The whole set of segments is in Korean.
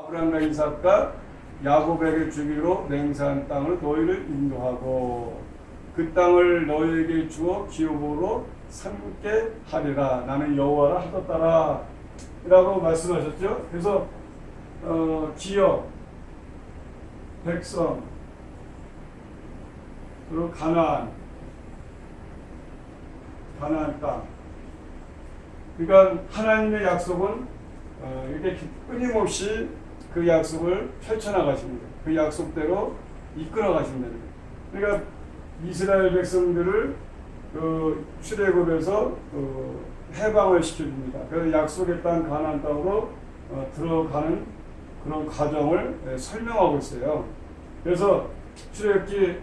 아브라함과 이삭과 야곱에게 주기로 맹세한 땅을 너희를 인도하고 그 땅을 너희에게 주어 기업으로 삼게 하리라. 나는 여호와라 하셨다라 라고 말씀하셨죠. 그래서 기업, 백성, 그리고 가나안 땅. 그러니까 하나님의 약속은 이렇게 끊임없이 그 약속을 펼쳐나가십니다. 그 약속대로 이끌어 가신다는 거예요. 그러니까 이스라엘 백성들을 출애굽에서 해방을 시켜줍니다. 그래서 약속의 땅 가나안 땅으로 들어가는 그런 과정을 설명하고 있어요. 그래서 출애굽기에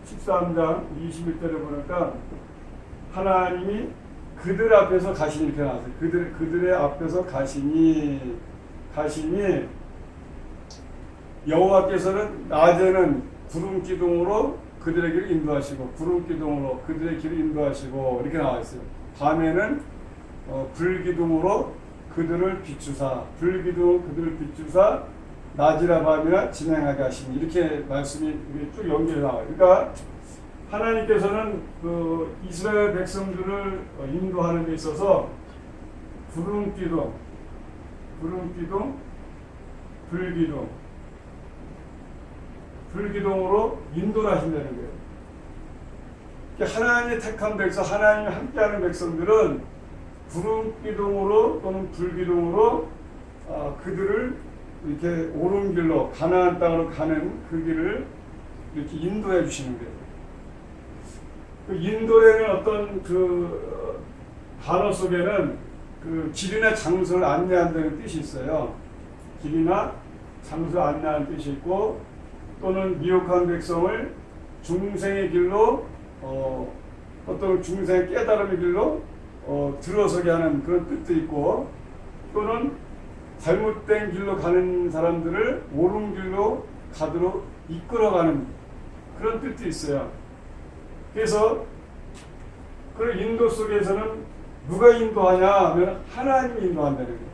13장 21절에 보니까 하나님이 그들 앞에서 가시니 이렇게 나왔어요. 그들의 앞에서 가시니 여호와께서는 낮에는 구름 기둥으로 그들의 길을 인도하시고 구름 기둥으로 그들의 길을 인도하시고 이렇게 나와 있어요. 밤에는 불기둥으로 그들을 비추사 그들을 비추사 낮이나 밤이나 진행하게 하시니 이렇게 말씀이 쭉 연결해 나와요. 그러니까 하나님께서는 그 이스라엘 백성들을 인도하는 데 있어서 구름기둥, 불기둥으로 인도를 하신다는 거예요. 하나님의 택한 백성, 하나님이 함께하는 백성들은 구름기둥으로 또는 불기둥으로 그들을 이렇게 옳은 길로 가나안 땅으로 가는 그 길을 이렇게 인도해 주시는 거예요. 그 인도라는 어떤 그 단어 속에는 그 길이나 장소를 안내한다는 뜻이 있어요. 길이나 장소를 안내하는 뜻이 있고 또는 미혹한 백성을 중생의 길로 어떤 중생의 깨달음의 길로 들어서게 하는 그런 뜻도 있고 또는 잘못된 길로 가는 사람들을 옳은 길로 가도록 이끌어가는 그런 뜻도 있어요. 그래서 그 인도 속에서는 누가 인도하냐 하면 하나님이 인도한다는 거예요.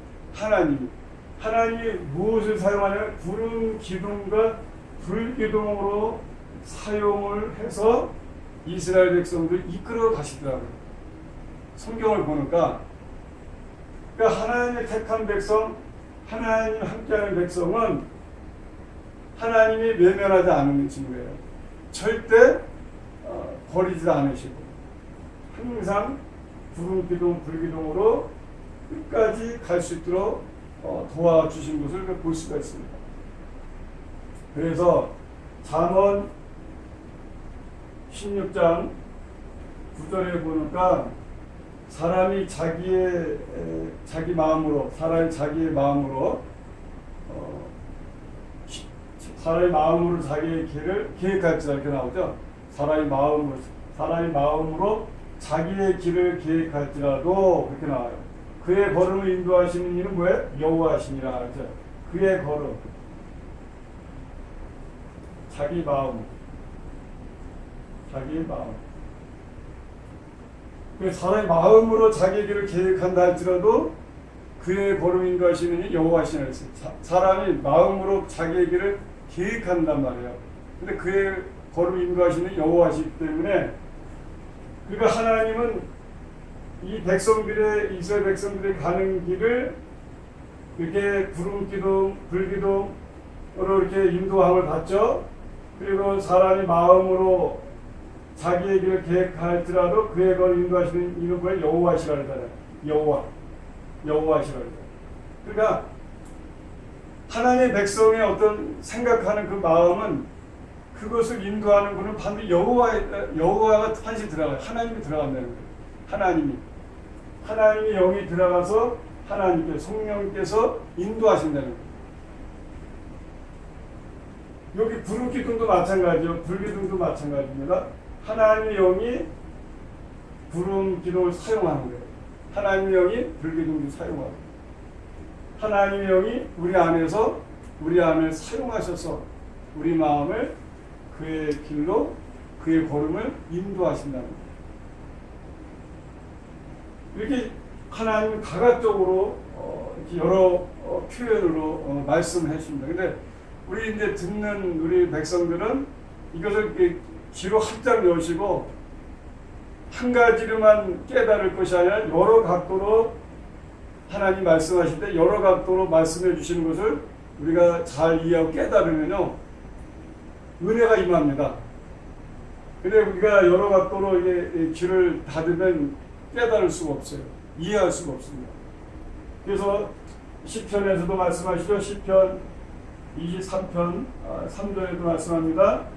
하나님이 무엇을 사용하냐면 구름 기둥과 불기둥으로 사용을 해서 이스라엘 백성들을 이끌어 가시더라고요. 성경을 보니까 그러니까 하나님의 택한 백성, 하나님 함께하는 백성은 하나님이 외면하지 않는 친구예요. 절대 버리지 않으시고 항상 구름기둥, 불기둥으로 끝까지 갈 수 있도록 도와주신 것을 볼 수가 있습니다. 그래서 잠언 16장 9절에 보니까 사람이 자기의 마음으로 자기의 길을 계획할지라 이렇게 나오죠. 사람이 마음으로 자기의 길을 계획할지라도 그렇게 나와요. 그의 걸음을 인도하시는 이는 뭐예요? 여호와시니라 하죠. 그의 걸음, 자기 마음. 사람이 마음으로 자기의 길을 계획한다 할지라도 그의 걸음 인도하시는 이 여호와시니라 했어요. 사람이 마음으로 자기의 길을 계획한단 말이에요. 근데 그의 걸음 인도하시는 여호와시기 때문에 그러니까 하나님은 이 이스라엘 백성들이 가는 길을 이렇게 구름기둥, 불기둥으로 이렇게 인도함을 받죠. 그리고 사람이 마음으로 자기의 길을 계획할지라도 그의 걸음 인도하시는 이는 뭐예요? 여호와시라 그러잖아요. 여호와시라 그러잖아요. 그러니까 하나님의 백성의 어떤 생각하는 그 마음은 그것을 인도하는 분은 반드시 여호와가 반드시 들어가요. 하나님이 들어간다는 거예요. 하나님의 영이 들어가서 성령께서 인도하신다는 거예요. 여기 구름기둥도 마찬가지요. 불기둥도 마찬가지입니다. 하나님의 영이 구름기둥을 사용하는 거예요. 하나님의 영이 불기둥도 사용하고 하나님의 영이 우리 안을 사용하셔서 우리 마음을 그의 길로 그의 걸음을 인도하신다는 거예요. 이렇게 하나님은 다각적으로 이렇게 여러 표현으로 말씀을 했습니다. 근데 우리 이제 듣는 우리 백성들은 이것을 이렇게 귀로 활짝 여시고 한 가지로만 깨달을 것이 아니라 여러 각도로 하나님 말씀하실 때 여러 각도로 말씀해 주시는 것을 우리가 잘 이해하고 깨달으면요 은혜가 임합니다. 근데 우리가 여러 각도로 이게 귀를 닫으면 깨달을 수가 없어요. 이해할 수가 없습니다. 그래서 시편에서도 말씀하시죠. 시편 23편 3절에도 말씀합니다.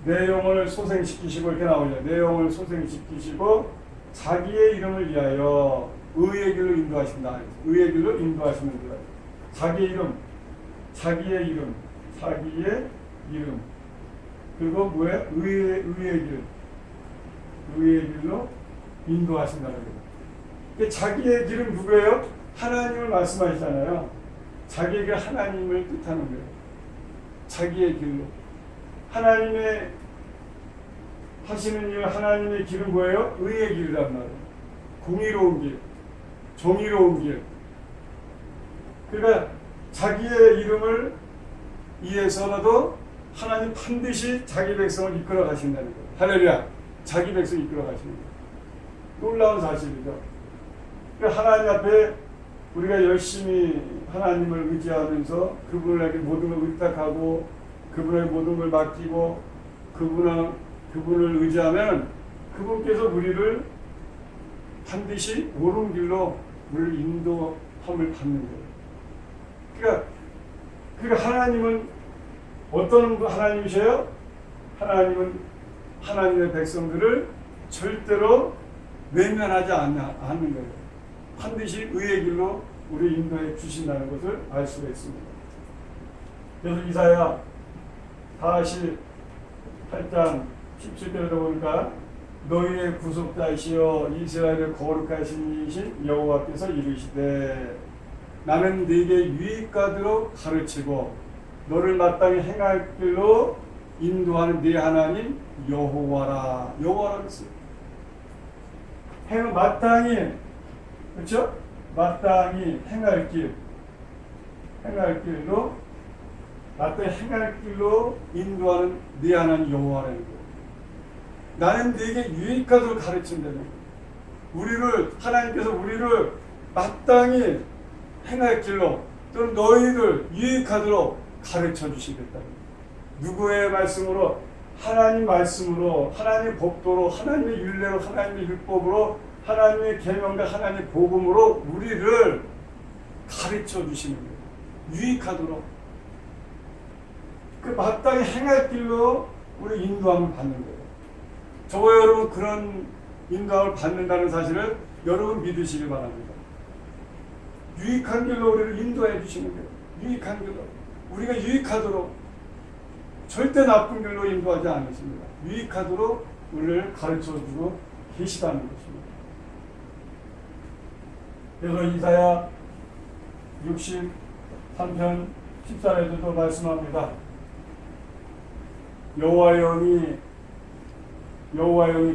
내 영혼을 소생시키시고 이렇게 나오죠. 내 영혼을 소생시키시고 자기의 이름을 위하여 의의 길로 인도하신다. 의의 길로 인도하시는 거예요. 자기의 이름, 자기의 이름, 자기의 이름. 그리고 뭐예요? 의의 길, 의의 길로 인도하신다는 거예요. 자기의 길은 누구예요? 하나님을 말씀하시잖아요. 자기의 길 하나님을 뜻하는 거예요. 자기의 길로. 하나님의 하시는 일, 하나님의 길은 뭐예요? 의의 길이란 말이에요. 공의로운 길, 정의로운 길. 그러니까 자기의 이름을 위해서라도 하나님 반드시 자기 백성을 이끌어 가신다는 거예요. 할렐루야. 자기 백성을 이끌어 가시는 거예요. 놀라운 사실이죠. 그러니까 하나님 앞에 우리가 열심히 하나님을 의지하면서 그분에게 모든 걸 의탁하고 그분에게 모든 걸 맡기고 그분을 의지하면 그분께서 우리를 반드시 옳은 길로 우리를 인도함을 받는 거예요. 그러니까 하나님은 어떤 하나님이셔요? 하나님은 하나님의 백성들을 절대로 외면하지 않는 거예요. 반드시 의의 길로 우리 인도해 주신다는 것을 알 수가 있습니다. 그래서 이사야 48장 17절에 보니까 너희의 구속자이시여 이스라엘의 거룩하신 이신 여호와께서 이르시되 나는 네게 유익하도록 가르치고 너를 마땅히 행할 길로 인도하는 네 하나님 여호와라. 여호와라 그랬어요. 마땅히, 그렇죠? 마땅히 행할 길로 마땅히 행할 길로 인도하는 네 하나님 여호와라는 거예요. 나는 네게 유익하도록 가르친다는 거예요. 하나님께서 우리를 마땅히 행할 길로 또는 너희를 유익하도록 가르쳐 주시겠다. 누구의 말씀으로? 하나님 말씀으로, 하나님의 법도로, 하나님의 율례로, 하나님의 율법으로, 하나님의 계명과 하나님의 복음으로 우리를 가르쳐 주시는 거예요. 유익하도록. 그 마땅히 행할 길로 우리 인도함을 받는 거예요. 저와 여러분 그런 인도함을 받는다는 사실을 여러분 믿으시기 바랍니다. 유익한 길로 우리를 인도해 주시는 거예요. 유익한 길로. 우리가 유익하도록 절대 나쁜 길로 인도하지 않으십니다. 유익하도록 우리를 가르쳐주고 계시다는 것입니다. 그래서 이사야 63편 14절에도 말씀합니다. 여호와 영이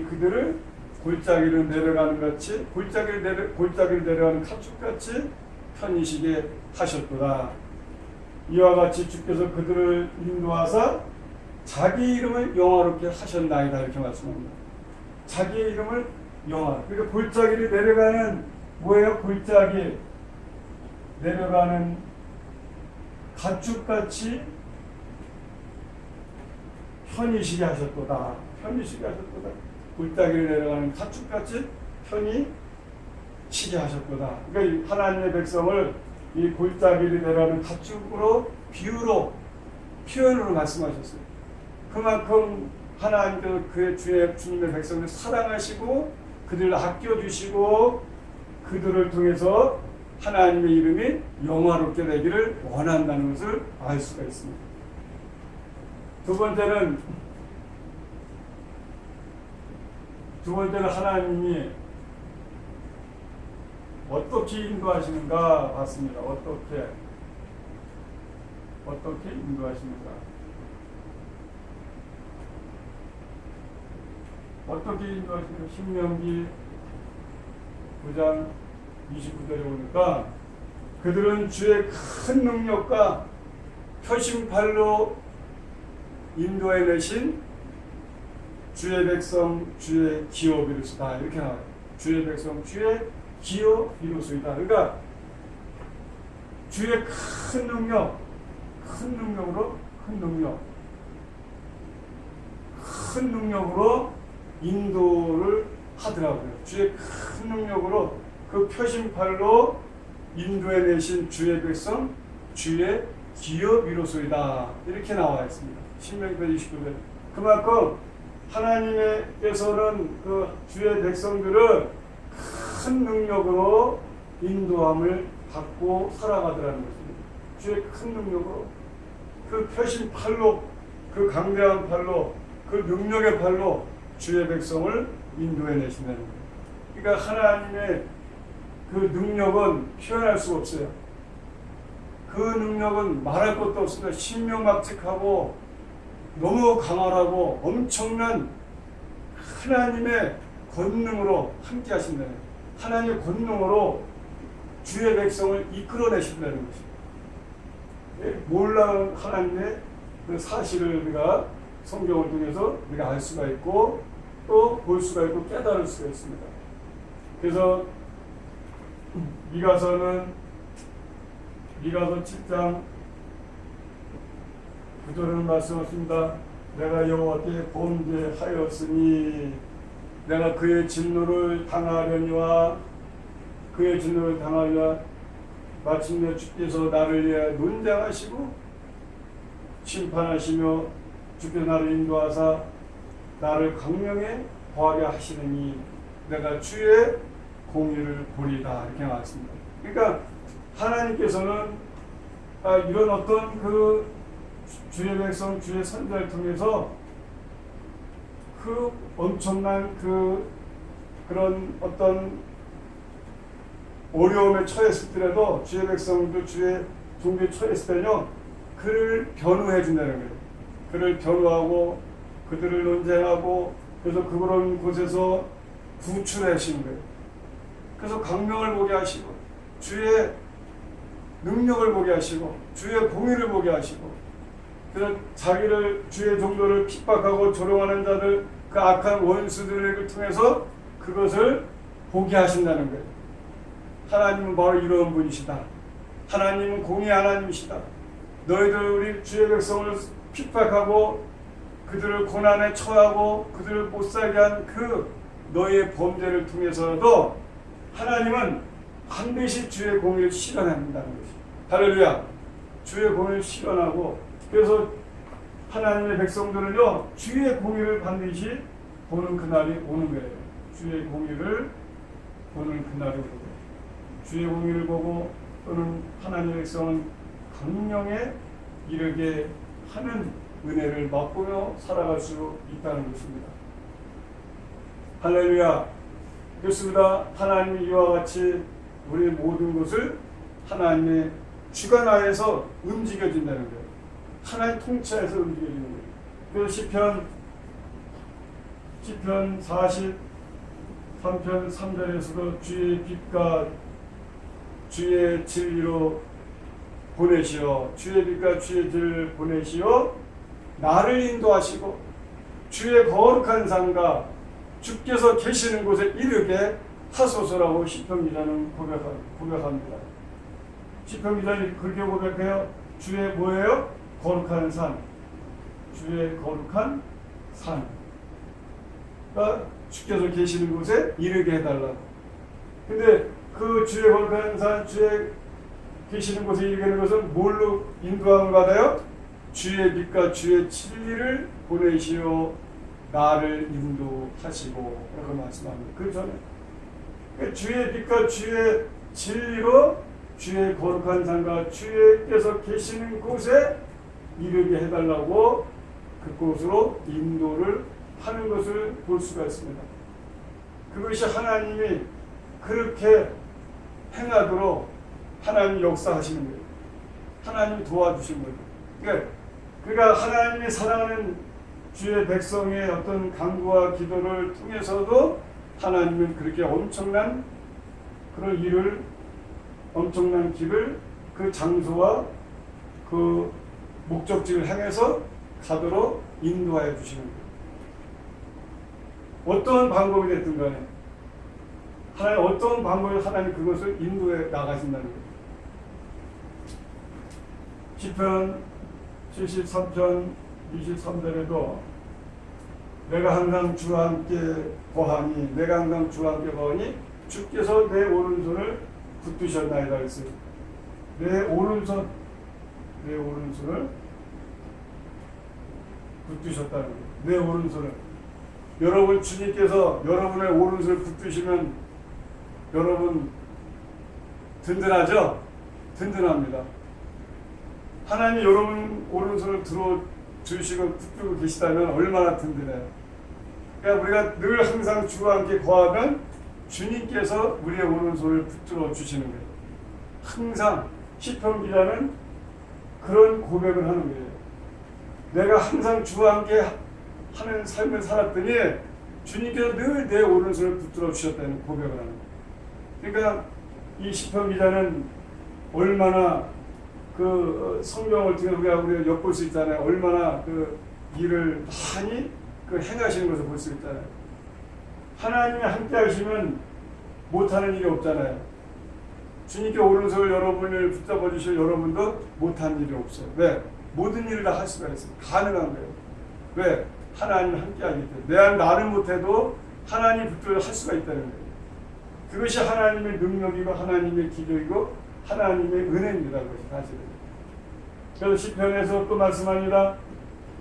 그들을 골짜기를 내려가는 같이 골짜기를 내려가는 가축같이 편히시게 하셨도다. 이와 같이 주께서 그들을 인도하사 자기 이름을 영화롭게 하셨나이다 이렇게 말씀합니다. 자기의 이름을 그러니까 골짜기를 내려가는 뭐예요? 골짜기 내려가는 가축같이 편히시게 하셨도다. 골짜기를 내려가는 가축같이 편히시게 하셨도다. 그러니까 하나님의 백성을 이 골짜기를 내려가는 가축으로 표현으로 말씀하셨어요. 그만큼 하나님께서 그의 주님의 백성을 사랑하시고 그들을 아껴주시고 그들을 통해서 하나님의 이름이 영화롭게 되기를 원한다는 것을 알 수가 있습니다. 두 번째는 하나님이 어떻게 인도하시는가 봤습니다. 어떻게 인도하시는가. 어떻게 인도하시는가. 신명기 9장 29절에 보니까 그들은 주의 큰 능력과 표심팔로 인도해내신 주의 백성 주의 기업 이루소이다. 이렇게 나와요. 주의 백성 주의 기업 이루소이다. 그러니까 주의 큰 능력, 큰 능력으로 인도를 하더라고요. 주의 큰 능력으로 그 표심팔로 인도해내신 주의 백성 주의 기업 이루소이다. 이렇게 나와 있습니다. 신명기 29절. 그만큼 하나님께서는 그 주의 백성들을 큰 능력으로 인도함을 받고 살아가더라는 것입니다. 주의 큰 능력으로 그 표심 팔로 그 강대한 팔로 그 능력의 팔로 주의 백성을 인도해 내신다는 거예요. 그러니까 하나님의 그 능력은 표현할 수가 없어요. 그 능력은 말할 것도 없습니다. 신명막측하고 너무 강하고 엄청난 하나님의 권능으로 함께 하신다는 거예요. 하나님의 권능으로 주의 백성을 이끌어내신다는 것입니다. 놀라운 하나님의 그 사실을 우리가 성경을 통해서 우리가 알 수가 있고 또 볼 수가 있고 깨달을 수가 있습니다. 그래서 미가서 7장 9절은 말씀하십니다. 내가 여호와께 범죄하였으니 내가 그의 진노를 당하려니와 마침내 주께서 나를 위하여 논쟁하시고 심판하시며 주께서 나를 인도하사 나를 광명에 거하게 하시느니 내가 주의 공의를 보리다. 이렇게 나왔습니다. 그러니까 하나님께서는 이런 어떤 그 주의 백성 주의 선자를 통해서 그 엄청난 그런 어떤 어려움에 처했을 때라도 주의 백성도 주의 종교에 처했을 때는요 그를 변호해 준다는 거예요. 그를 변호하고 그들을 논쟁하고 그래서 그런 곳에서 구출하시는 거예요. 그래서 강명을 보게 하시고 주의 능력을 보게 하시고 주의 공의를 보게 하시고 그래서 자기를 주의 종교를 핍박하고 조롱하는 자들 그 악한 원수들을 통해서 그것을 보게 하신다는 거예요. 하나님은 바로 이런 분이시다. 하나님은 공의 하나님이시다. 너희들 우리 주의 백성을 핍박하고 그들을 고난에 처하고 그들을 못살게 한 그 너희의 범죄를 통해서라도 하나님은 반드시 주의 공의를 실현한다는 것이죠. 할렐루야. 주의 공의를 실현하고 그래서 하나님의 백성들은요 주의 공의를 반드시 보는 그날이 오는 거예요. 주의 공의를 보는 그날이 오는 거예요. 주의 공의를 보고 또는 하나님의 백성은 강령에 이르게 하는 은혜를 맛보며 살아갈 수 있다는 것입니다. 할렐루야. 그렇습니다. 하나님이 이와 같이 우리의 모든 것을 하나님의 주관 하에서 움직여진다는 거예요. 하나님 통치하에서 움직여지는 거예요. 그래서 시편 43편 3절에서도 주의 빛과 주의 진리로 보내시어 주의 빛과 주의 진리를 보내시어 나를 인도하시고 주의 거룩한 산과 주께서 계시는 곳에 이르게 하소서라고 시편 기자는 고백합니다. 시편 기자는 그렇게 고백해요. 주의 뭐예요? 거룩한 산. 주의 거룩한 산. 그러니까 주께서 계시는 곳에 이르게 해달라고. 근데 그 주의 거룩한 산, 주의 계시는 곳에 이르게 하는 것은 뭘로 인도함을 받아요? 주의 빛과 주의 진리를 보내시어 나를 인도하시고 라고 말씀합니다. 그 전에 주의 빛과 주의 진리로 주의 거룩한 산과 주께서 계시는 곳에 이르게 해달라고 그곳으로 인도를 하는 것을 볼 수가 있습니다. 그것이 하나님이 그렇게 행하도록 하나님이 역사하시는 거예요. 하나님이 도와주신 거예요. 그러니까 하나님이 사랑하는 주의 백성의 어떤 간구와 기도를 통해서도 하나님은 그렇게 엄청난 그런 일을 엄청난 길을 그 장소와 그 목적지를 향해서 가도록 인도하여 주시는 거예요. 어떤 방법이 됐든 간에 하나님 어떤 방법으로 하나님 그것을 인도해 나가신다는 거예요. 시편 73편 23절에도 내가 항상 주와 함께 거하니 내가 항상 주와 함께 거하니 주께서 내 오른손을 붙드셨나이다 했어요. 내 오른손을 붙드셨다는 거예요. 내 오른손을. 여러분 주님께서 여러분의 오른손을 붙드시면 여러분 든든하죠? 든든합니다. 하나님이 여러분 오른손을 들어주시고 붙들고 계시다면 얼마나 든든해요. 그러니까 우리가 늘 항상 주와 함께 거하면 주님께서 우리의 오른손을 붙들어 주시는 거예요. 항상 시편 기자는 그런 고백을 하는 거예요. 내가 항상 주와 함께 하는 삶을 살았더니 주님께서 늘 내 오른손을 붙들어 주셨다는 고백을 하는 거예요. 그러니까 이 시편 기자는 얼마나 그 성경을 통해 우리가 엿볼 수 있잖아요. 얼마나 그 일을 많이 그 행하시는 것을 볼 수 있잖아요. 하나님이 함께 하시면 못하는 일이 없잖아요. 주님께 오른손을 여러분을 붙잡아 주실 여러분도 못한 일이 없어요. 왜? 모든 일을 다 할 수가 있어요. 가능한 거예요. 왜? 하나님 함께 하기 때문에. 나는 못해도 하나님 붙들어 할 수가 있다는 거예요. 그것이 하나님의 능력이고 하나님의 기적이고 하나님의 은혜입니다. 그것이 사실은. 그래서 시편에서 또 말씀합니다.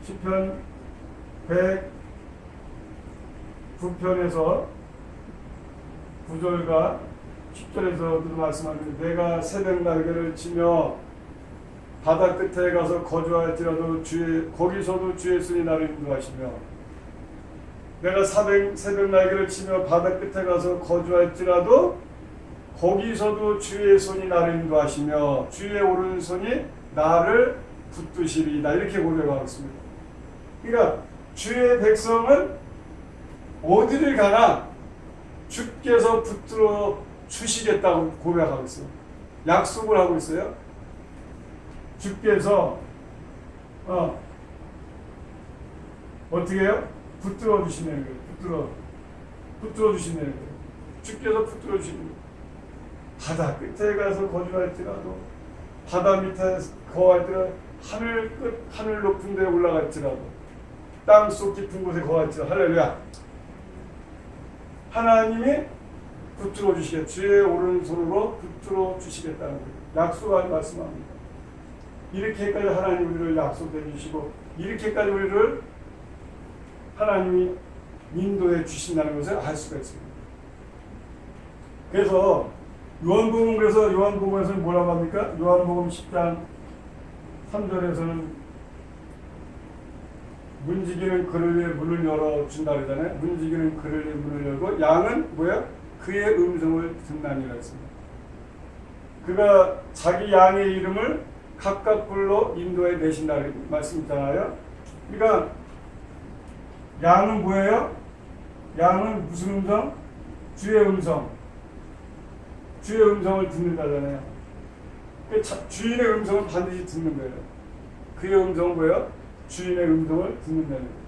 시편 109편에서 9절과 10절에서도 말씀합니다. 내가 새벽 날개를 치며 바다 끝에 가서 거주할지라도 거기서도 주의 손이 나를 인도하시며 내가 새벽 날개를 치며 바다 끝에 가서 거주할지라도 거기서도 주의 손이 나를 인도하시며 주의 오른손이 나를 붙드시리이다. 이렇게 고백하고 있습니다. 그러니까 주의 백성은 어디를 가나 주께서 붙들어 주시겠다고 고백하고 있어요. 약속을 하고 있어요. 주께서 어떻게 해요? 붙들어 주시는 거예요. 붙들어 주시는 거예요. 주께서 붙들어 주시는 거예요. 바다 끝에 가서 거주할지라도 바다 밑에 거할지라도 하늘 높은 데 올라갈지라도 땅속 깊은 곳에 거할지라도 할렐루야. 하나님이 붙들어 주시겠다. 주의 오른손으로 붙들어 주시겠다는 거예요. 약속한 말씀합니다. 이렇게까지 하나님 우리를 약속해 주시고 이렇게까지 우리를 하나님이 인도해 주신다는 것을 알 수가 있습니다. 그래서 요한복음에서 뭐라고 합니까? 요한복음 10장 3절에서는 문지기는 그를 위해 문을 열어준다 그러잖아요. 문지기는 그를 위해 문을 열고 양은 뭐야? 그의 음성을 듣나니라 했습니다. 그가 자기 양의 이름을 각각 불러 인도해 내신다는 말씀이잖아요. 그러니까 양은 뭐예요? 양은 무슨 음성? 주의 음성. 주의 음성을 듣는다잖아요. 주인의 음성을 반드시 듣는 거예요. 그의 음성은 뭐예요? 주인의 음성을 듣는다는 거예요.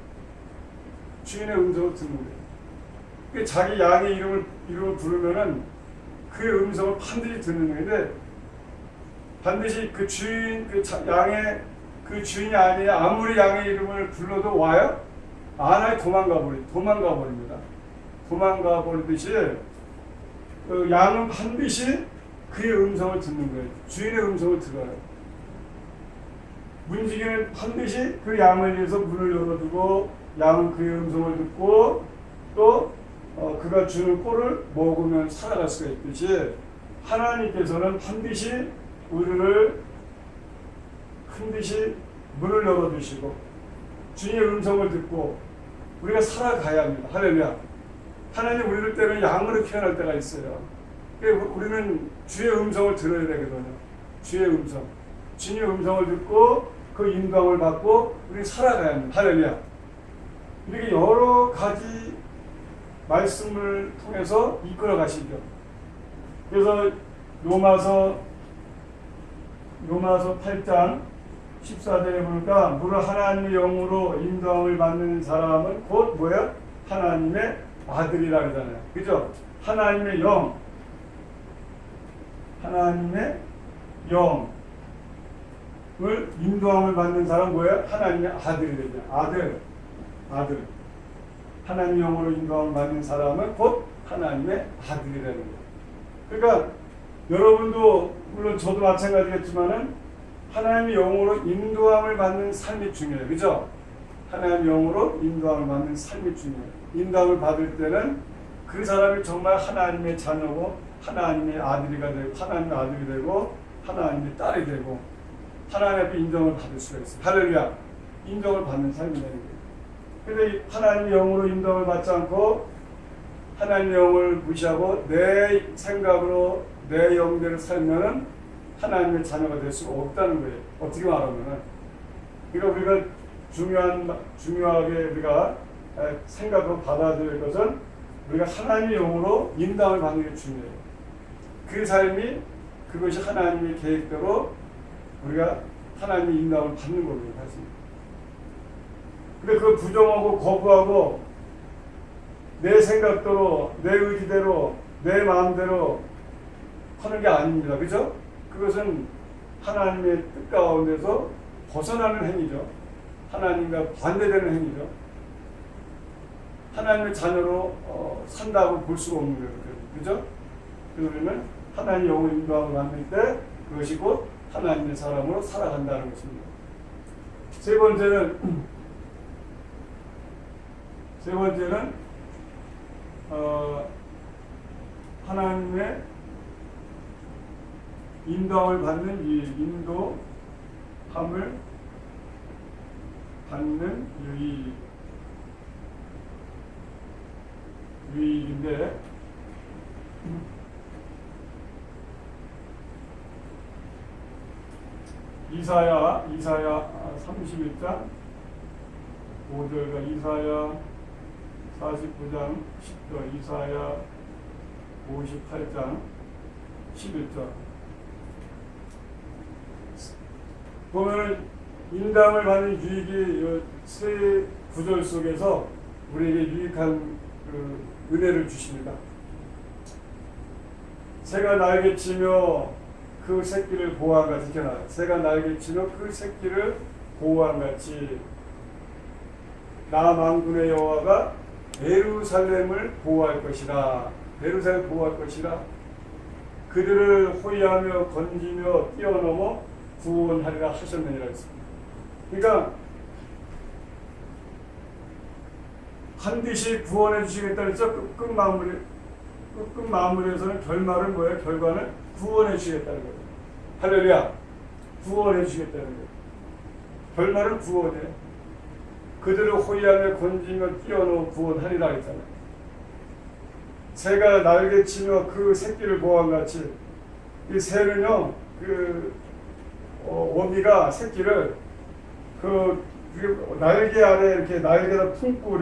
주인의 음성을 듣는 거예요. 자기 양의 이름을 부르면은 그의 음성을 반드시 듣는 건데 반드시 그 주인 양의 그 주인이 아니라 아무리 양의 이름을 불러도 와요? 안 와요. 도망가 버립니다. 도망가 버리듯이 그 양은 반드시 그의 음성을 듣는 거예요. 주인의 음성을 들어요. 문지기는 반드시 그 양을 위해서 문을 열어두고 양은 그의 음성을 듣고 또 그가 주는 꼴을 먹으면 살아갈 수가 있듯이 하나님께서는 반드시 우리를 반드시 문을 열어주시고 주님의 음성을 듣고 우리가 살아가야 합니다. 할렐루야. 하나님 우리를 때는 양으로 표현할 때가 있어요. 우리는 주의 음성을 들어야 되거든요. 주의 음성. 주님의 음성을 듣고 그 인도함을 받고 우리 살아가야 합니다. 할렐루야. 이렇게 여러 가지 말씀을 통해서 이끌어 가시죠. 그래서 로마서 8장 14절에 보니까 무릇 하나님의 영으로 인도함을 받는 사람은 곧 뭐야? 하나님의 아들이라 그러잖아요. 그죠? 하나님의 영을 인도함을 받는 사람은 뭐야? 하나님의 아들이 되죠. 아들. 하나님의 영으로 인도함을 받는 사람은 곧 하나님의 아들이라는 거예요. 그러니까 여러분도 물론 저도 마찬가지겠지만은 하나님의 영으로 인도함을 받는 삶이 중요해요. 그죠? 하나님의 영으로 인도함을 받는 삶이 중요해요. 인도함을 받을 때는 그 사람이 정말 하나님의 자녀고 하나님의 아들이가 되고 하나님의 아들이 되고 하나님의 딸이 되고 하나님 앞에 인정을 받을 수가 있어요. 할렐루야. 인정을 받는 삶이 되는 거예요. 근데 하나님의 영으로 인정을 받지 않고 하나님의 영을 무시하고 내 생각으로 내 영대로 살면은 하나님의 자녀가 될 수가 없다는 거예요. 어떻게 말하면은. 그러니까 우리가 중요하게 우리가 생각으로 받아들일 것은 우리가 하나님의 영으로 인도함을 받는 게 중요해요. 그 삶이 그것이 하나님의 계획대로 우리가 하나님의 인도함을 받는 거거든요. 사실. 근데 그걸 부정하고 거부하고 내 생각대로 내 의지대로 내 마음대로 하는 게 아닙니다. 그죠? 그것은 하나님의 뜻 가운데서 벗어나는 행위죠. 하나님과 반대되는 행위죠. 하나님의 자녀로 산다고 볼 수가 없는 거예요. 그죠? 그러면 하나님의 영을 인도함을 받을 때 그것이 곧 하나님의 사람으로 살아간다는 것입니다. 세 번째는 하나님의 인도함을 받는 인도함을 받는 유익인데 이사야 31장 5절과 이사야 49장 10절, 이사야 58장 11절 보면 인도함을 받는 유익이 세 구절 속에서 우리에게 유익한 그 은혜를 주십니다. 새가 날개치며 그 새끼를 보호한 같이 새가 날개치며 그 새끼를 보호한 같이 나 만군의 여호와가 예루살렘을 보호할 것이라. 예루살렘을 보호할 것이라. 그들을 호위하며 건지며 뛰어넘어 구원하리라 하셨느니라 했습니다. 그러니까 반드시 구원해 주시겠다는 끝 마무리에서는 결말은 뭐예요? 결과는 구원해 주시겠다는 거예요. 할렐루야. 구원해 주시겠다는 거예요. 결말은 구원이에요. 그들을 호위하며 건지며 뛰어넘어 구원하리라 했잖아요. 새가 날개치며 그 새끼를 보호한 같이 이 새는요 어미가 새끼를 그 날개 아래 이렇게 날개를 품고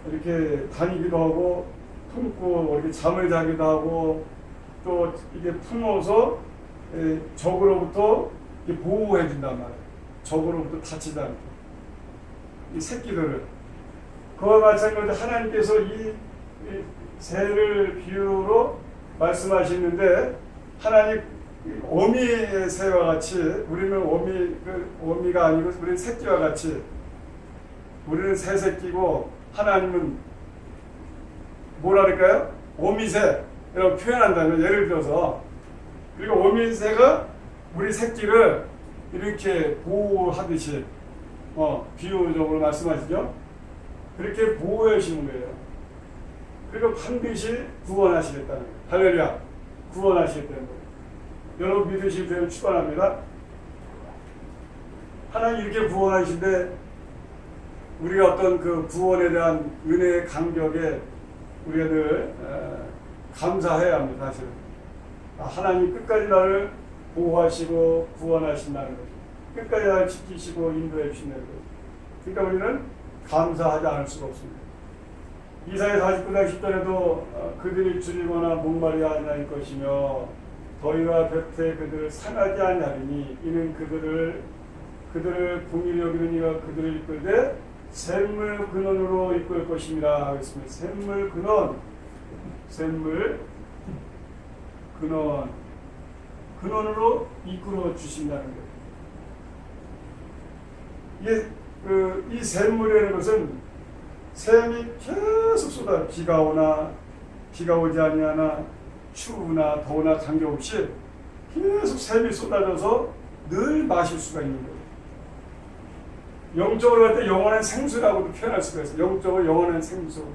이렇게 다니기도 하고 품고 이렇게 잠을 자기도 하고 또 이게 품어서 적으로부터 보호해 준단 말이에요. 적으로부터 다치지 않게 이 새끼들을. 그와 마찬가지로 하나님께서 이 새를 비유로 말씀하시는데 하나님 어미의 새와 같이 우리는 어미가 아니고 우리는 새끼와 같이 우리는 새 새끼고 하나님은 뭐라 그럴까요? 어미새라고 표현한다면 예를 들어서 그리고 어미새가 우리 새끼를 이렇게 보호하듯이 비유적으로 말씀하시죠. 그렇게 보호해 주시는 거예요. 그리고 반드시 구원하시겠다는 거예요. 할렐루야. 구원하시겠다는 거예요. 여러분 믿으실 때를 축원합니다. 하나님 이렇게 구원하시는데 우리가 어떤 그 구원에 대한 은혜의 간격에 우리가 늘 감사해야 합니다. 사실은 하나님 끝까지 나를 보호하시고 구원하신다는 거죠. 끝까지 나를 지키시고 인도해 주신다는 거죠. 그러니까 우리는 감사하지 않을 수가 없습니다. 이사야 49장 10절에도 그들이 줄이거나 목마르지 아니할 것이며 더위와 볕에 그들을 상하지 아니하리니 이는 그들을 궁일히 여기는 이가 그들을 이끌되 샘물 근원으로 이끌 것입니다 하겠습니다. 샘물 근원으로 이끌어 주신다는 거예요. 이 샘물이라는 것은 샘이 계속 쏟아 비가 오나 비가 오지 아니하나 추우나 더우나 관계없이 계속 샘이 쏟아져서 늘 마실 수가 있는 거예요. 영적으로 할 때 영원한 생수라고도 표현할 수가 있어요. 영적으로 영원한 생수.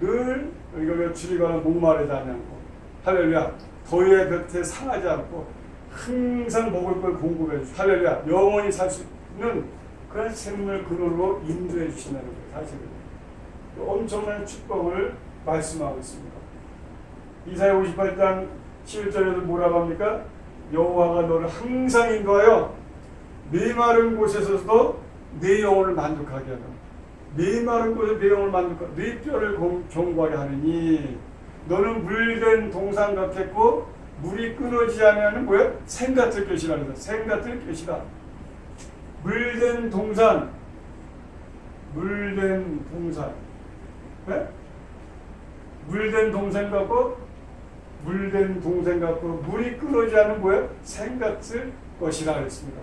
늘 우리가 주리거나 목마르지 않고 할렐루야. 더위의 볕에 상하지 않고 항상 먹을 걸 공급해 주시고 할렐루야. 영원히 살 수 있는 그런 샘물 근원으로 인도해 주신다는 거예요. 사실은 엄청난 축복을 말씀하고 있습니다. 이사야 58장 11절에도 뭐라고 합니까? 여호와가 너를 항상 인도하여 메마른 곳에서도 내 영혼을 만족하게 하라. 메마른 곳에 내 영혼을 만족하게 네 뼈를 견고하게 하느니 너는 물된 동산 같았고 물이 끊어지지 않으면 뭐야? 샘 같을 것이라 그래서 샘 같을 것이다. 물된 동산 네? 물된 동산 같고 물이 끊어지지 않으면 뭐야? 샘 같을 것이라 그랬습니다.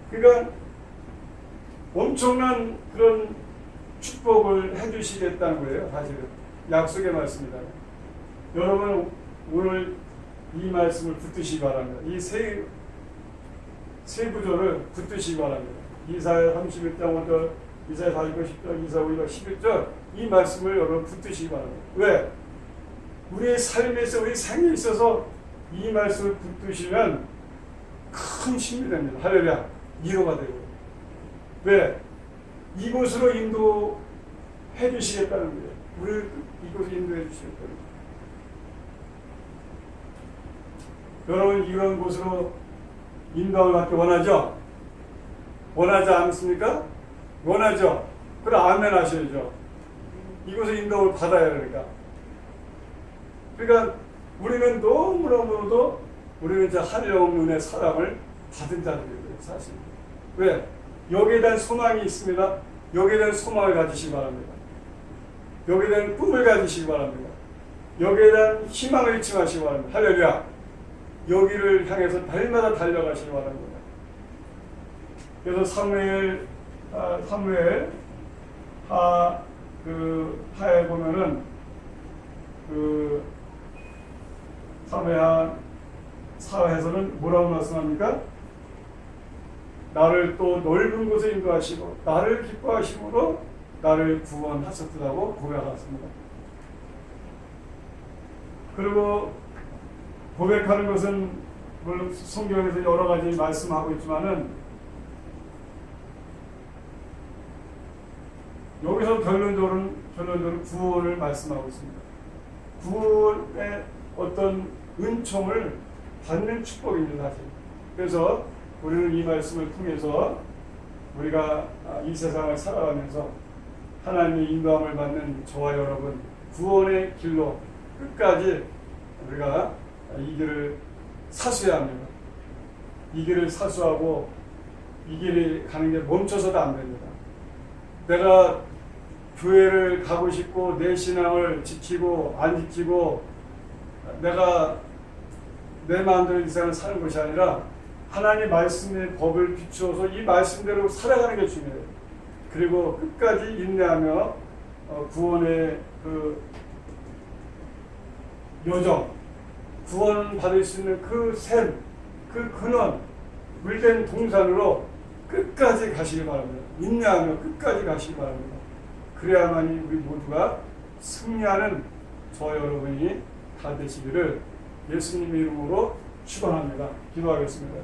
그러니까 엄청난 그런 축복을 해주시겠다는 거예요. 사실은 약속의 말씀이다. 여러분 오늘 이 말씀을 붙드시기 바랍니다. 이 세 구절을 붙드시기 바랍니다. 이사야 31장 5절, 이사야 49장 10절, 이사야 52장 11절 이 말씀을 여러분 붙드시기 바랍니다. 왜? 우리의 삶에서 우리 생에 있어서 이 말씀을 붙드시면 큰 힘이 됩니다. 할렐루야. 위로가 되고. 왜? 이곳으로 인도해 주시겠다는 거예요. 우리를 이곳으로 인도해 주시겠다는 거예요. 여러분 이런 곳으로 인도함을 받기 원하죠? 원하지 않습니까? 원하죠? 그래 아멘 하셔야죠. 이곳에 인도를 받아야 되니까. 그러니까 우리는 너무너무도 우리는 이제 한영 은혜 사랑을 받은 자들이에요. 사실. 왜? 여기에 대한 소망이 있습니다. 여기에 대한 소망을 가지시기 바랍니다. 여기에 대한 꿈을 가지시기 바랍니다. 여기에 대한 희망을 잊지 마시기 바랍니다. 할렐루야. 여기를 향해서 날마다 달려가시기 바랍니다. 그래서 사무엘 하에 보면은 사무엘 사에서는 뭐라고 말씀합니까? 나를 또 넓은 곳에 인도하시고 나를 기뻐하심으로 나를 구원하셨다고 고백하셨습니다. 그리고 고백하는 것은 물론 성경에서 여러 가지 말씀하고 있지만은 여기서 결론적으로 구원을 말씀하고 있습니다. 구원의 어떤 은총을 받는 축복입니다. 사실. 그래서 우리는 이 말씀을 통해서 우리가 이 세상을 살아가면서 하나님의 인도함을 받는 저와 여러분 구원의 길로 끝까지 우리가 이 길을 사수해야 합니다. 이 길을 사수하고 이 길이 가는 게 멈춰서도 안 됩니다. 내가 교회를 가고 싶고 내 신앙을 지키고 안 지키고 내가 내 마음대로 인생을 사는 것이 아니라 하나님의 말씀의 법을 비추어서 이 말씀대로 살아가는 게 중요해요. 그리고 끝까지 인내하며 구원의 그 여정, 구원 받을 수 있는 그 샘, 그 근원, 물된 동산으로 끝까지 가시기 바랍니다. 인내하며 끝까지 가시기 바랍니다. 그래야만이 우리 모두가 승리하는 저와 여러분이 다 되시기를 예수님의 이름으로 축원합니다. 기도하겠습니다.